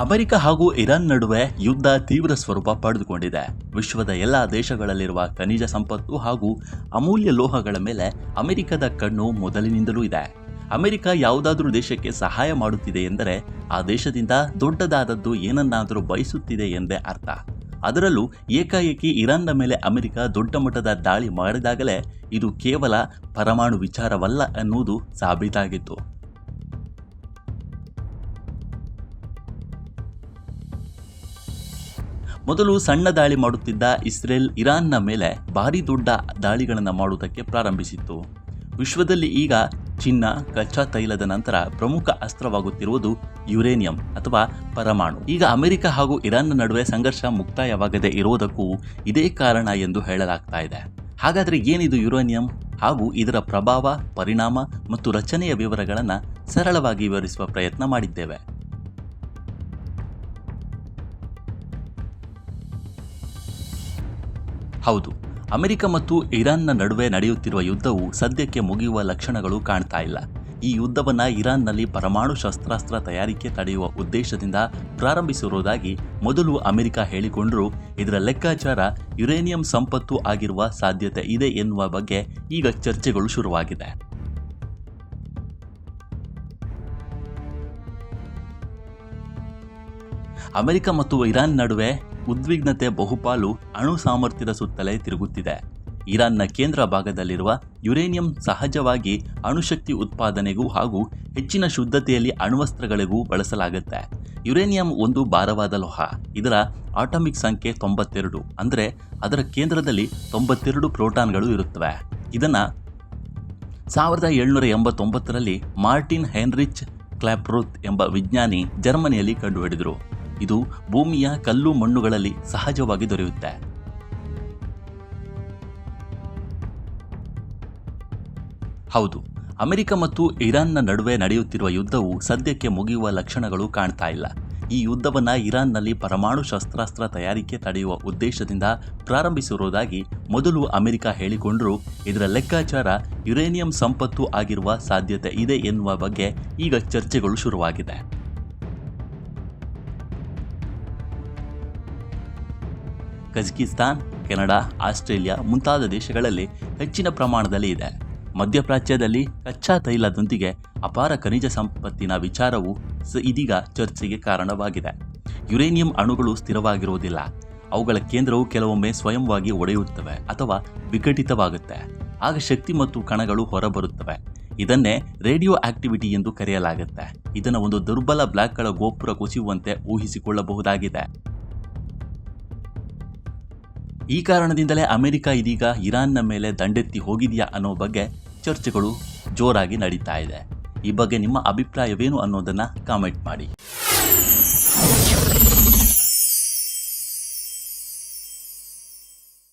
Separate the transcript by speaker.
Speaker 1: America ಹಾಗೂ Iran ನಡುವೆ ಯುದ್ಧ ತೀವ್ರ ಸ್ವರೂಪ ಪಡೆದುಕೊಂಡಿದೆ. ವಿಶ್ವದ ಎಲ್ಲ ದೇಶಗಳಲ್ಲಿರುವ ಖನಿಜ ಸಂಪತ್ತು ಹಾಗೂ ಅಮೂಲ್ಯ ಲೋಹಗಳ ಮೇಲೆ ಅಮೆರಿಕದ ಕಣ್ಣು ಮೊದಲಿನಿಂದಲೂ ಇದೆ. ಅಮೆರಿಕ ಯಾವುದಾದ್ರೂ ದೇಶಕ್ಕೆ ಸಹಾಯ ಮಾಡುತ್ತಿದೆ ಎಂದರೆ ಆ ದೇಶದಿಂದ ದೊಡ್ಡದಾದದ್ದು ಏನನ್ನಾದರೂ ಬಯಸುತ್ತಿದೆ ಎಂದೇ ಅರ್ಥ. ಅದರಲ್ಲೂ ಏಕಾಏಕಿ ಇರಾನ್ನ ಮೇಲೆ ಅಮೆರಿಕ ದೊಡ್ಡ ಮಟ್ಟದ ದಾಳಿ ಮಾಡಿದಾಗಲೇ ಇದು ಕೇವಲ ಪರಮಾಣು ವಿಚಾರವಲ್ಲ ಎನ್ನುವುದು ಸಾಬೀತಾಗಿತ್ತು. ಮೊದಲು ಸಣ್ಣ ದಾಳಿ ಮಾಡುತ್ತಿದ್ದ ಇಸ್ರೇಲ್ ಇರಾನ್ನ ಮೇಲೆ ಭಾರಿ ದೊಡ್ಡ ದಾಳಿಗಳನ್ನು ಮಾಡುವುದಕ್ಕೆ ಪ್ರಾರಂಭಿಸಿತ್ತು. ವಿಶ್ವದಲ್ಲಿ ಈಗ ಚಿನ್ನ, ಕಚ್ಚಾ ತೈಲದ ನಂತರ ಪ್ರಮುಖ ಅಸ್ತ್ರವಾಗುತ್ತಿರುವುದು ಯುರೇನಿಯಂ ಅಥವಾ ಪರಮಾಣು. ಈಗ ಅಮೆರಿಕ ಹಾಗೂ ಇರಾನ್ನ ನಡುವೆ ಸಂಘರ್ಷ ಮುಕ್ತಾಯವಾಗದೇ ಇರುವುದಕ್ಕೂ ಇದೇ ಕಾರಣ ಎಂದು ಹೇಳಲಾಗ್ತಾ ಇದೆ. ಹಾಗಾದರೆ ಏನಿದು ಯುರೇನಿಯಂ ಹಾಗೂ ಇದರ ಪ್ರಭಾವ, ಪರಿಣಾಮ ಮತ್ತು ರಚನೆಯ ವಿವರಗಳನ್ನು ಸರಳವಾಗಿ ವಿವರಿಸುವ ಪ್ರಯತ್ನ ಮಾಡಿದ್ದೇವೆ. ಹೌದು, ಅಮೆರಿಕ ಮತ್ತು ಇರಾನ್ನ ನಡುವೆ ನಡೆಯುತ್ತಿರುವ ಯುದ್ಧವು ಸದ್ಯಕ್ಕೆ ಮುಗಿಯುವ ಲಕ್ಷಣಗಳು ಕಾಣ್ತಾ ಇಲ್ಲ. ಈ ಯುದ್ಧವನ್ನು ಇರಾನ್ನಲ್ಲಿ ಪರಮಾಣು ಶಸ್ತ್ರಾಸ್ತ್ರ ತಯಾರಿಕೆ ತಡೆಯುವ ಉದ್ದೇಶದಿಂದ ಪ್ರಾರಂಭಿಸಿರುವುದಾಗಿ ಮೊದಲು ಅಮೆರಿಕ ಹೇಳಿಕೊಂಡರೂ ಇದರ ಲೆಕ್ಕಾಚಾರ ಯುರೇನಿಯಂ ಸಂಪತ್ತು ಆಗಿರುವ ಸಾಧ್ಯತೆ ಇದೆ ಎನ್ನುವ ಬಗ್ಗೆ ಈಗ ಚರ್ಚೆಗಳು ಶುರುವಾಗಿದೆ. ಅಮೆರಿಕ ಮತ್ತು ಇರಾನ್ ನಡುವೆ ಉದ್ವಿಗ್ನತೆ ಬಹುಪಾಲು ಅಣು ಸಾಮರ್ಥ್ಯದ ಸುತ್ತಲೇ ತಿರುಗುತ್ತಿದೆ. ಇರಾನ್ನ ಕೇಂದ್ರ ಭಾಗದಲ್ಲಿರುವ ಯುರೇನಿಯಂ ಸಹಜವಾಗಿ ಅಣುಶಕ್ತಿ ಉತ್ಪಾದನೆಗೂ ಹಾಗೂ ಹೆಚ್ಚಿನ ಶುದ್ಧತೆಯಲ್ಲಿ ಅಣ್ವಸ್ತ್ರಗಳಿಗೂ ಬಳಸಲಾಗುತ್ತೆ. ಯುರೇನಿಯಂ ಒಂದು ಭಾರವಾದ ಲೋಹ. ಇದರ ಆಟಮಿಕ್ ಸಂಖ್ಯೆ 92, ಅಂದರೆ ಅದರ ಕೇಂದ್ರದಲ್ಲಿ 92 ಪ್ರೋಟಾನ್ಗಳು ಇರುತ್ತವೆ. ಇದನ್ನು 1789ರಲ್ಲಿ ಮಾರ್ಟಿನ್ ಹೆನ್ರಿಚ್ ಕ್ಲಾಪ್ರೂತ್ ಎಂಬ ವಿಜ್ಞಾನಿ ಜರ್ಮನಿಯಲ್ಲಿ ಕಂಡುಹಿಡಿದರು. ಇದು ಭೂಮಿಯ ಕಲ್ಲು ಮಣ್ಣುಗಳಲ್ಲಿ ಸಹಜವಾಗಿ ದೊರೆಯುತ್ತೆ. ಹೌದು, ಅಮೆರಿಕ ಮತ್ತು ಇರಾನ್ನ ನಡುವೆ ನಡೆಯುತ್ತಿರುವ ಯುದ್ಧವು ಸದ್ಯಕ್ಕೆ ಮುಗಿಯುವ ಲಕ್ಷಣಗಳು ಕಾಣ್ತಾ ಇಲ್ಲ. ಈ ಯುದ್ಧವನ್ನು ಇರಾನ್ನಲ್ಲಿ ಪರಮಾಣು ಶಸ್ತ್ರಾಸ್ತ್ರ ತಯಾರಿಕೆ ತಡೆಯುವ ಉದ್ದೇಶದಿಂದ ಪ್ರಾರಂಭಿಸಿರುವುದಾಗಿ ಮೊದಲು ಅಮೆರಿಕ ಹೇಳಿಕೊಂಡರೂ ಇದರ ಲೆಕ್ಕಾಚಾರ ಯುರೇನಿಯಂ ಸಂಪತ್ತು ಆಗಿರುವ ಸಾಧ್ಯತೆ ಇದೆ ಎನ್ನುವ ಬಗ್ಗೆ ಈಗ ಚರ್ಚೆಗಳು ಶುರುವಾಗಿದೆ. ಕಜಕಿಸ್ತಾನ್, ಕೆನಡಾ, ಆಸ್ಟ್ರೇಲಿಯಾ ಮುಂತಾದ ದೇಶಗಳಲ್ಲಿ ಹೆಚ್ಚಿನ ಪ್ರಮಾಣದಲ್ಲಿ ಇದೆ. ಮಧ್ಯಪ್ರಾಚ್ಯದಲ್ಲಿ ಕಚ್ಚಾ ತೈಲದೊಂದಿಗೆ ಅಪಾರ ಖನಿಜ ಸಂಪತ್ತಿನ ವಿಚಾರವು ಇದೀಗ ಚರ್ಚೆಗೆ ಕಾರಣವಾಗಿದೆ. ಯುರೇನಿಯಂ ಅಣುಗಳು ಸ್ಥಿರವಾಗಿರುವುದಿಲ್ಲ. ಅವುಗಳ ಕೇಂದ್ರವು ಕೆಲವೊಮ್ಮೆ ಸ್ವಯಂವಾಗಿ ಒಡೆಯುತ್ತವೆ ಅಥವಾ ವಿಘಟಿತವಾಗುತ್ತೆ. ಆಗ ಶಕ್ತಿ ಮತ್ತು ಕಣಗಳು ಹೊರಬರುತ್ತವೆ. ಇದನ್ನೇ ರೇಡಿಯೋ ಆಕ್ಟಿವಿಟಿ ಎಂದು ಕರೆಯಲಾಗುತ್ತೆ. ಇದನ್ನು ಒಂದು ದುರ್ಬಲ ಬ್ಲಾಕ್ಗಳ ಗೋಪುರ ಕುಸಿಯುವಂತೆ ಊಹಿಸಿಕೊಳ್ಳಬಹುದಾಗಿದೆ. ಈ ಕಾರಣದಿಂದಲೇ ಅಮೆರಿಕ ಇದೀಗ ಇರಾನ್ನ ಮೇಲೆ ದಂಡೆತ್ತಿ ಹೋಗಿದೆಯಾ ಅನ್ನೋ ಬಗ್ಗೆ ಚರ್ಚೆಗಳು ಜೋರಾಗಿ ನಡೀತಾ ಇದೆ. ಈ ಬಗ್ಗೆ ನಿಮ್ಮ ಅಭಿಪ್ರಾಯವೇನು ಅನ್ನೋದನ್ನು ಕಾಮೆಂಟ್ ಮಾಡಿ.